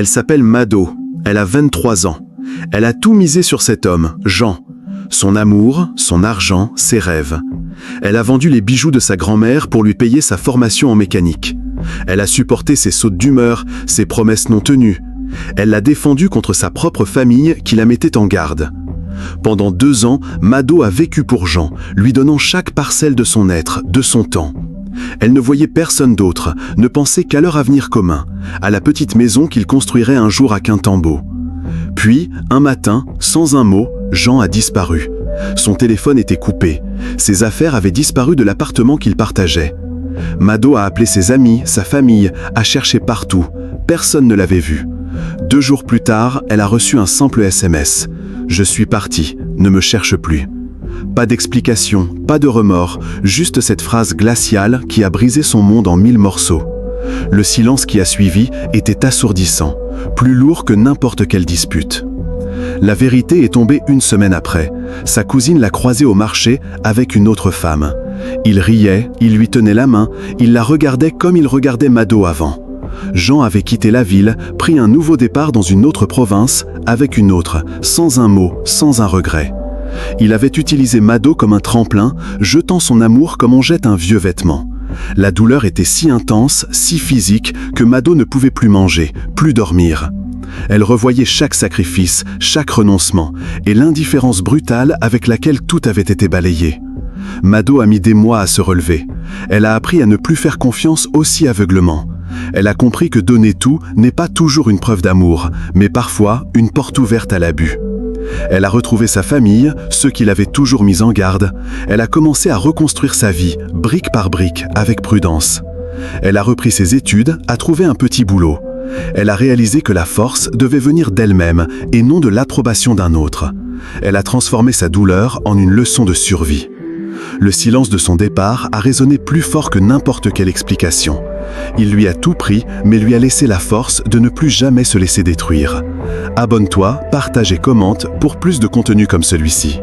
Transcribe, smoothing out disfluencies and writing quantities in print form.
Elle s'appelle Mado, elle a 23 ans. Elle a tout misé sur cet homme, Jean. Son amour, son argent, ses rêves. Elle a vendu les bijoux de sa grand-mère pour lui payer sa formation en mécanique. Elle a supporté ses sautes d'humeur, ses promesses non tenues. Elle l'a défendu contre sa propre famille qui la mettait en garde. Pendant 2 ans, Mado a vécu pour Jean, lui donnant chaque parcelle de son être, de son temps. Elle ne voyait personne d'autre, ne pensait qu'à leur avenir commun, à la petite maison qu'il construirait un jour à Quintambeau. Puis, un matin, sans un mot, Jean a disparu. Son téléphone était coupé. Ses affaires avaient disparu de l'appartement qu'il partageait. Mado a appelé ses amis, sa famille, a cherché partout. Personne ne l'avait vu. 2 jours plus tard, elle a reçu un simple SMS. « Je suis parti, ne me cherche plus ». Pas d'explication, pas de remords, juste cette phrase glaciale qui a brisé son monde en 1000 morceaux. Le silence qui a suivi était assourdissant, plus lourd que n'importe quelle dispute. La vérité est tombée 1 semaine après. Sa cousine l'a croisé au marché avec une autre femme. Il riait, il lui tenait la main, il la regardait comme il regardait Mado avant. Jean avait quitté la ville, pris un nouveau départ dans une autre province, avec une autre, sans un mot, sans un regret. Il avait utilisé Mado comme un tremplin, jetant son amour comme on jette un vieux vêtement. La douleur était si intense, si physique, que Mado ne pouvait plus manger, plus dormir. Elle revoyait chaque sacrifice, chaque renoncement, et l'indifférence brutale avec laquelle tout avait été balayé. Mado a mis des mois à se relever. Elle a appris à ne plus faire confiance aussi aveuglement. Elle a compris que donner tout n'est pas toujours une preuve d'amour, mais parfois une porte ouverte à l'abus. Elle a retrouvé sa famille, ceux qui l'avaient toujours mise en garde. Elle a commencé à reconstruire sa vie, brique par brique, avec prudence. Elle a repris ses études, a trouvé un petit boulot. Elle a réalisé que la force devait venir d'elle-même et non de l'approbation d'un autre. Elle a transformé sa douleur en une leçon de survie. Le silence de son départ a résonné plus fort que n'importe quelle explication. Il lui a tout pris, mais lui a laissé la force de ne plus jamais se laisser détruire. Abonne-toi, partage et commente pour plus de contenu comme celui-ci.